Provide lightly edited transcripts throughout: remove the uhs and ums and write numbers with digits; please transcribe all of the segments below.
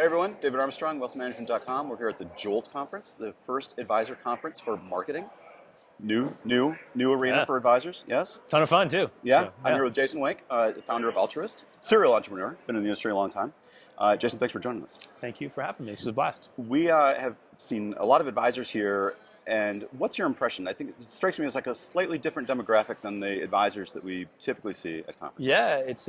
Hey everyone, David Armstrong, wealthmanagement.com. We're here at the Jolt conference, the first advisor conference for marketing. New arena Yeah, for advisors, yes? ton of fun too. Yeah, So I'm yeah, here with Jason Wenk, the founder of Altruist, serial entrepreneur, been in the industry a long time. Jason, thanks for joining us. thank you for having me. This is a blast. We have seen a lot of advisors here, and what's your impression? I think it strikes me as like a slightly different demographic than the advisors that we typically see at conferences.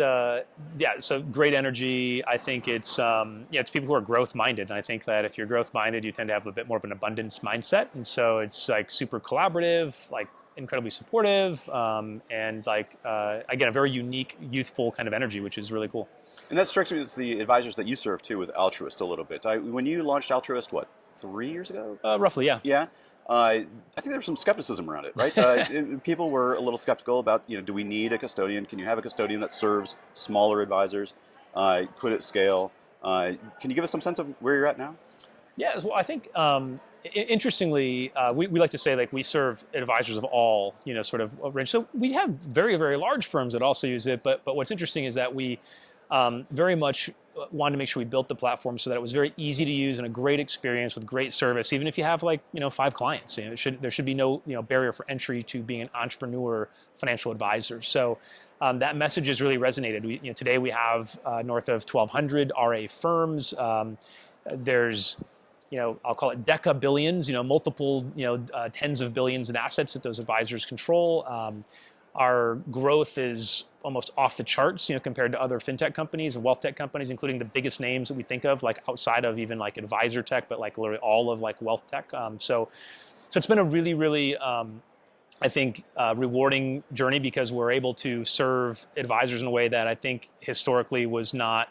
Yeah, so great energy. I think it's people who are growth minded, and I think that if you're growth minded, you tend to have a bit more of an abundance mindset, and so it's like super collaborative, like incredibly supportive, and again a very unique, youthful kind of energy, which is really cool. And that strikes me as the advisors that you serve too with Altruist a little bit. When you launched Altruist, what, 3 years ago? Roughly, yeah. Yeah. I think there was some skepticism around it, right? People were a little skeptical about, do we need a custodian? Can you have a custodian that serves smaller advisors? Could it scale? Can you give us some sense of where you're at now? Yeah, well, I think interestingly, we like to say like we serve advisors of all sort of range. So we have very very large firms that also use it. But what's interesting is that we very much wanted to make sure we built the platform so that it was very easy to use and a great experience with great service. Even if you have 5 clients, there should be no barrier for entry to being an entrepreneur financial advisor. So that message has really resonated. Today we have north of 1,200 RA firms. There's I'll call it deca billions, multiple, tens of billions in assets that those advisors control. Our growth is almost off the charts, compared to other fintech companies and wealth tech companies, including the biggest names that we think of, like outside of even like advisor tech, but like literally all of like wealth tech. So it's been a really, really, I think, rewarding journey because we're able to serve advisors in a way that I think historically was not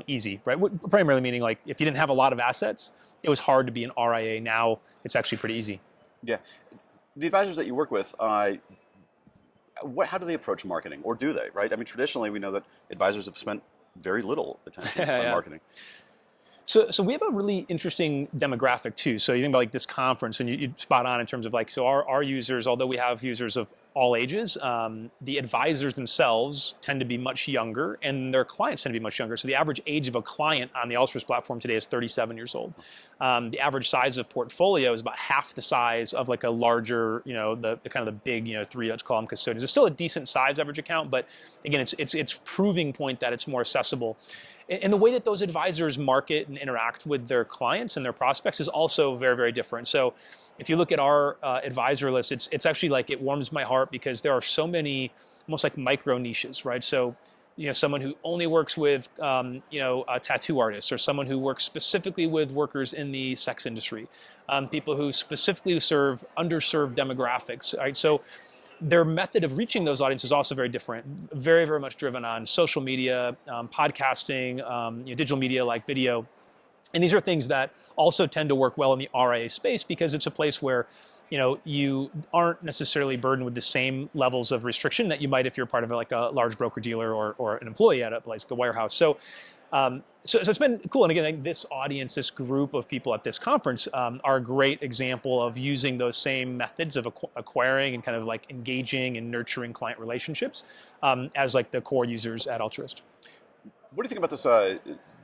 easy, right? Primarily meaning like if you didn't have a lot of assets, it was hard to be an RIA. Now it's actually pretty easy. Yeah. The advisors that you work with, how do they approach marketing, or do they, right? I mean, traditionally, we know that advisors have spent very little attention on marketing. So we have a really interesting demographic too. So you think about like this conference, and you spot on in terms of like, so our users, although we have users of all ages, the advisors themselves tend to be much younger, and their clients tend to be much younger. So the average age of a client on the Altruist platform today is 37 years old. The average size of portfolio is about half the size of like a larger, the kind of the big, 3, let's call them custodians. It's still a decent size average account, but again, it's proving point that it's more accessible. And the way that those advisors market and interact with their clients and their prospects is also very, very different. So if you look at our advisor list, it's actually like it warms my heart because there are so many almost like micro niches, right? So someone who only works with tattoo artists, or someone who works specifically with workers in the sex industry, people who specifically serve underserved demographics, right? So their method of reaching those audiences is also very different, very, very much driven on social media, podcasting, digital media like video. And these are things that also tend to work well in the RIA space because it's a place where you aren't necessarily burdened with the same levels of restriction that you might if you're part of like a large broker dealer or an employee at a place like a wirehouse. So it's been cool. And again, this audience, this group of people at this conference are a great example of using those same methods of acquiring and kind of like engaging and nurturing client relationships as like the core users at Altruist. What do you think about this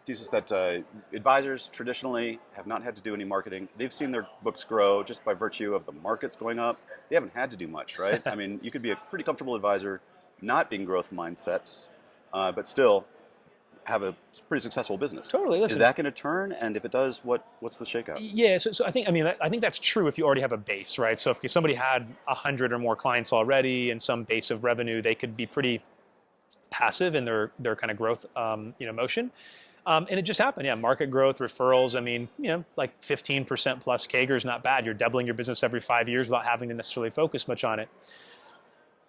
thesis that advisors traditionally have not had to do any marketing? They've seen their books grow just by virtue of the markets going up. They haven't had to do much, right? I mean, you could be a pretty comfortable advisor not being growth mindset, but still have a pretty successful business. Totally. Listen. Is that going to turn? And if it does, what's the shakeout? Yeah, so I think that's true if you already have a base, right? So if somebody had 100 or more clients already and some base of revenue, they could be pretty passive in their kind of growth motion. And it just happened. Yeah, market growth, referrals. I mean, like 15% plus CAGR is not bad. You're doubling your business every 5 years without having to necessarily focus much on it.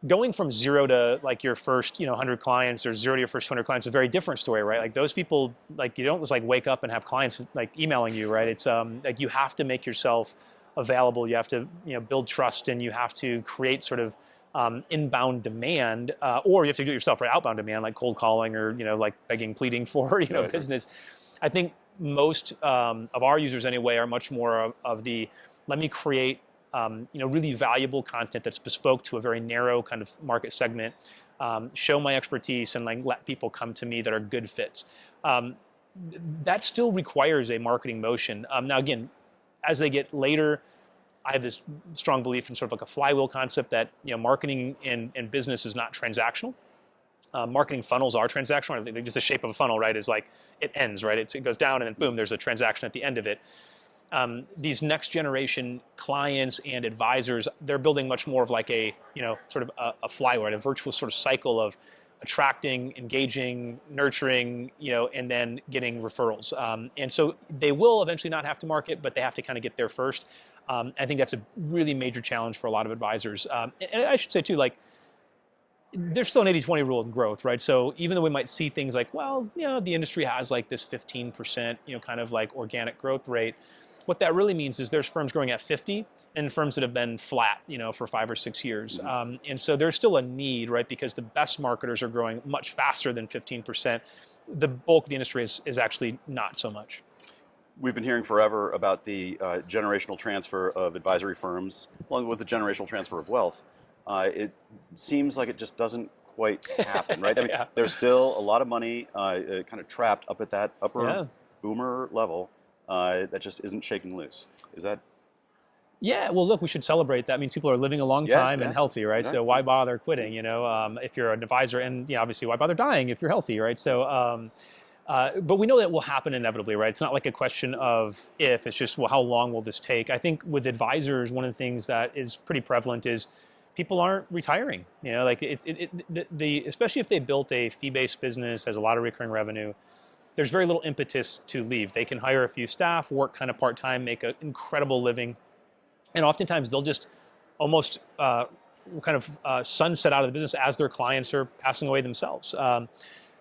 Going from 0 to like your first 100 clients or 0 to your first 200 clients is a very different story, right? Like those people, like you don't just like wake up and have clients like emailing you, right? It's like you have to make yourself available. You have to build trust, and you have to create sort of inbound demand, or you have to do it yourself, right? Outbound demand, like cold calling or like begging, pleading for business. I think most of our users anyway are much more of the let me create really valuable content that's bespoke to a very narrow kind of market segment, show my expertise, and like let people come to me that are good fits. that still requires a marketing motion. Now, again, as they get later, I have this strong belief in sort of like a flywheel concept that marketing and business is not transactional. Marketing funnels are transactional. I think just the shape of a funnel, right, is like it ends, right? It goes down and then boom, there's a transaction at the end of it. These next generation clients and advisors, they're building much more of like a sort of a flywheel, right? A virtuous sort of cycle of attracting, engaging, nurturing, and then getting referrals. And so they will eventually not have to market, but they have to kind of get there first. I think that's a really major challenge for a lot of advisors. And I should say too, like, there's still an 80-20 rule in growth, right? So even though we might see things like, well, the industry has like this 15%, kind of like organic growth rate. What that really means is there's firms growing at 50 and firms that have been flat, for 5 or 6 years. And so there's still a need, right? Because the best marketers are growing much faster than 15%. The bulk of the industry is actually not so much. We've been hearing forever about the generational transfer of advisory firms, along with the generational transfer of wealth. It seems like it just doesn't quite happen, right? I mean, there's still a lot of money kind of trapped up at that upper boomer level that just isn't shaking loose. Is that? Yeah, well, look, we should celebrate. That means people are living a long time and healthy, right? Exactly. So why bother quitting, if you're an advisor, and obviously why bother dying if you're healthy, right? So, but we know that will happen inevitably, right? It's not like a question of if, it's just, well, how long will this take? I think with advisors, one of the things that is pretty prevalent is people aren't retiring, like especially if they built a fee-based business, has a lot of recurring revenue, there's very little impetus to leave. They can hire a few staff, work kind of part-time, make an incredible living. And oftentimes they'll just almost sunset out of the business as their clients are passing away themselves.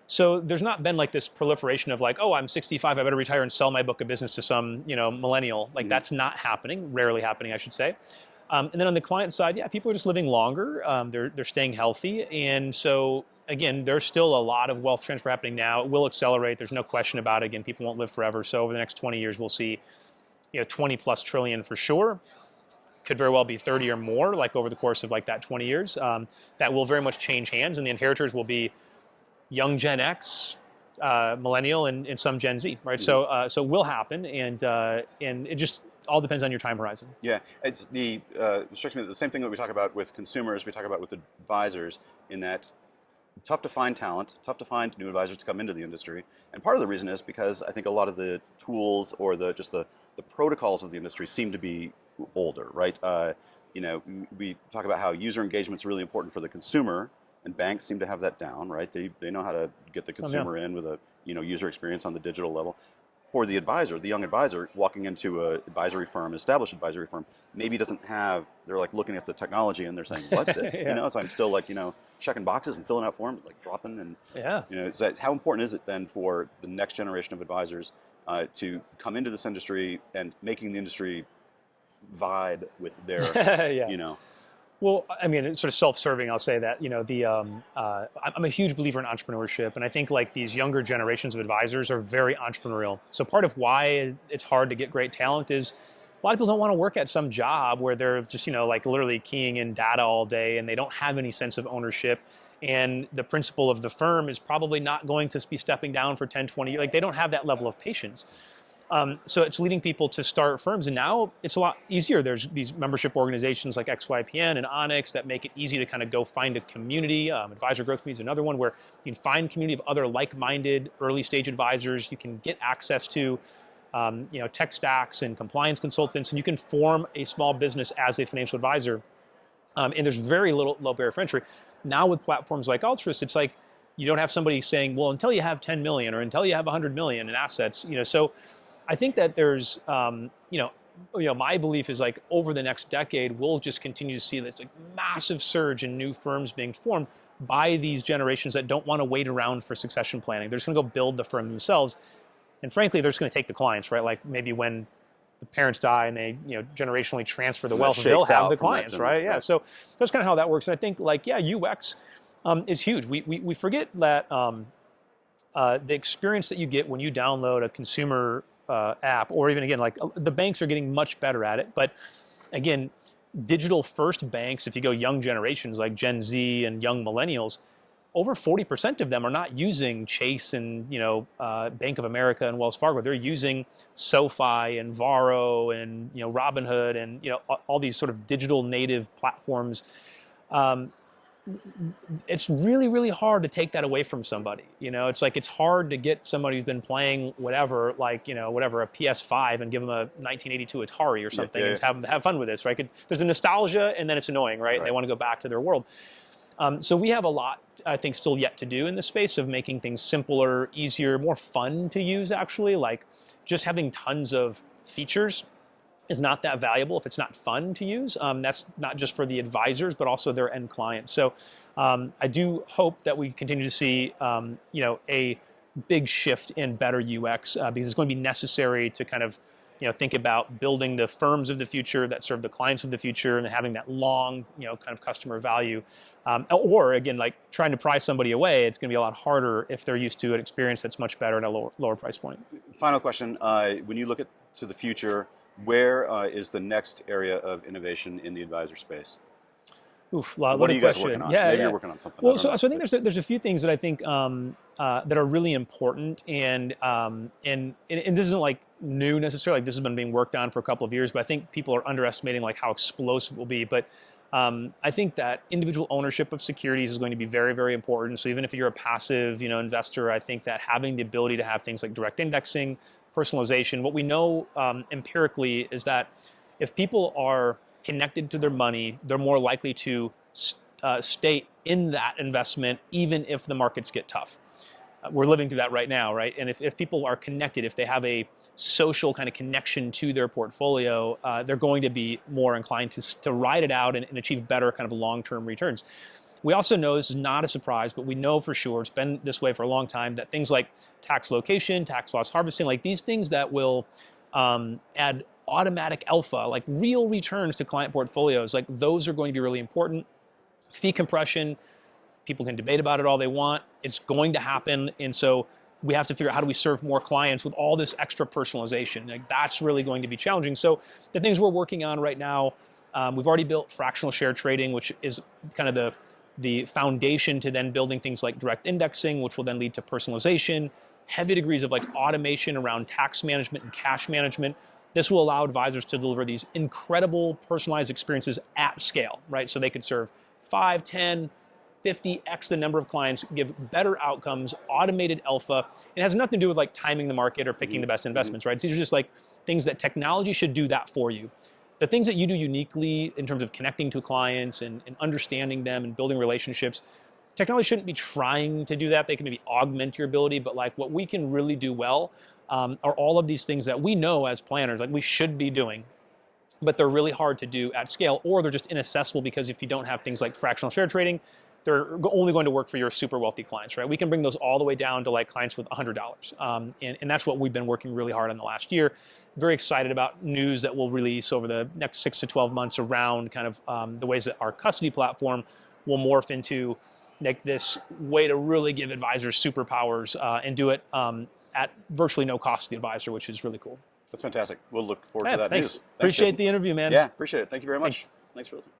So there's not been like this proliferation of like, oh, I'm 65, I better retire and sell my book of business to some, millennial. Like that's not happening, rarely happening, I should say. And then on the client side, people are just living longer. They're staying healthy. And so again, there's still a lot of wealth transfer happening now. It will accelerate. There's no question about it. Again, people won't live forever. So over the next 20 years, we'll see 20 plus trillion for sure. Could very well be 30 or more, like over the course of like that 20 years. That will very much change hands, and the inheritors will be young Gen X, millennial, and some Gen Z, right? So it will happen, and it just all depends on your time horizon. Yeah, it's it strikes me that the same thing that we talk about with consumers, we talk about with advisors, in that tough to find talent, tough to find new advisors to come into the industry. And part of the reason is because I think a lot of the tools or the protocols of the industry seem to be older, right? We talk about how user engagement is really important for the consumer, and banks seem to have that down, right? They know how to get the consumer in with a user experience on the digital level. For the advisor, the young advisor walking into an advisory firm, an established advisory firm, maybe doesn't have, they're like looking at the technology and they're saying, what this? So I'm still like, checking boxes and filling out forms, like dropping and, so how important is it then for the next generation of advisors to come into this industry and making the industry vibe with their, Well, I mean, it's sort of self-serving. I'll say that, I'm a huge believer in entrepreneurship, and I think like these younger generations of advisors are very entrepreneurial. So part of why it's hard to get great talent is a lot of people don't want to work at some job where they're just, like literally keying in data all day, and they don't have any sense of ownership. And the principal of the firm is probably not going to be stepping down for 10, 20 years. Like they don't have that level of patience. So it's leading people to start firms, and now it's a lot easier. There's these membership organizations like XYPN and Onyx that make it easy to kind of go find a community. Advisor Growth Community is another one where you can find community of other like-minded early stage advisors. You can get access to tech stacks and compliance consultants, and you can form a small business as a financial advisor. And there's very low barrier for entry. Now with platforms like Altruist, it's like you don't have somebody saying, well, until you have 10 million or until you have 100 million in assets, so I think that there's, my belief is like over the next decade, we'll just continue to see this like massive surge in new firms being formed by these generations that don't want to wait around for succession planning. They're just going to go build the firm themselves. And frankly, they're just going to take the clients, right? Like maybe when the parents die and they, generationally transfer the wealth, they'll have the clients, right? Yeah. So that's kind of how that works. And I think like, UX is huge. We forget that the experience that you get when you download a consumer app, or even again, like the banks are getting much better at it. But again, digital first banks, if you go young generations like Gen Z and young millennials, over 40% of them are not using Chase and Bank of America and Wells Fargo. They're using SoFi and Varo and Robinhood and all these sort of digital native platforms. It's really, really hard to take that away from somebody. It's like it's hard to get somebody who's been playing whatever, a PS5 and give them a 1982 Atari or something and just have fun with this, right? There's a nostalgia and then it's annoying, right? They want to go back to their world. So we have a lot, I think, still yet to do in the space of making things simpler, easier, more fun to use, actually. Like just having tons of features is not that valuable if it's not fun to use. That's not just for the advisors, but also their end clients. So I do hope that we continue to see a big shift in better UX because it's going to be necessary to kind of think about building the firms of the future that serve the clients of the future and having that long kind of customer value. Or again, like trying to pry somebody away, it's going to be a lot harder if they're used to an experience that's much better at a lower price point. Final question: when you look to the future, where is the next area of innovation in the advisor space? Oof, what are you guys working on? Maybe you're working on something. Well, so I think there's a few things that I think that are really important, and this isn't like new necessarily. Like this has been being worked on for a couple of years, but I think people are underestimating like how explosive it will be. But I think that individual ownership of securities is going to be very, very important. So even if you're a passive, investor, I think that having the ability to have things like direct indexing, personalization, what we know empirically is that if people are connected to their money, they're more likely to stay in that investment even if the markets get tough. We're living through that right now, right? And if people are connected, if they have a social kind of connection to their portfolio, they're going to be more inclined to ride it out and achieve better kind of long-term returns. We also know, this is not a surprise, but we know for sure, it's been this way for a long time, that things like tax location, tax loss harvesting, like these things that will add automatic alpha, like real returns to client portfolios, like those are going to be really important. Fee compression, people can debate about it all they want. It's going to happen. And so we have to figure out how do we serve more clients with all this extra personalization. Like that's really going to be challenging. So the things we're working on right now, we've already built fractional share trading, which is kind of the foundation to then building things like direct indexing, which will then lead to personalization, heavy degrees of like automation around tax management and cash management. This will allow advisors to deliver these incredible personalized experiences at scale, right? So they could serve 5, 10, 50x the number of clients, give better outcomes, automated alpha. It has nothing to do with like timing the market or picking the best investments, right? These are just like things that technology should do that for you. The things that you do uniquely in terms of connecting to clients and understanding them and building relationships, technology shouldn't be trying to do that. They can maybe augment your ability, but like what we can really do well are all of these things that we know as planners, like we should be doing, but they're really hard to do at scale, or they're just inaccessible because if you don't have things like fractional share trading, they're only going to work for your super wealthy clients, right? We can bring those all the way down to like clients with $100. And that's what we've been working really hard on the last year. Very excited about news that we'll release over the next 6 to 12 months around kind of the ways that our custody platform will morph into like this way to really give advisors superpowers and do it at virtually no cost to the advisor, which is really cool. That's fantastic. We'll look forward to that thanks. news. Appreciate the interview, man. Yeah, appreciate it. Thank you very much. Thanks for listening.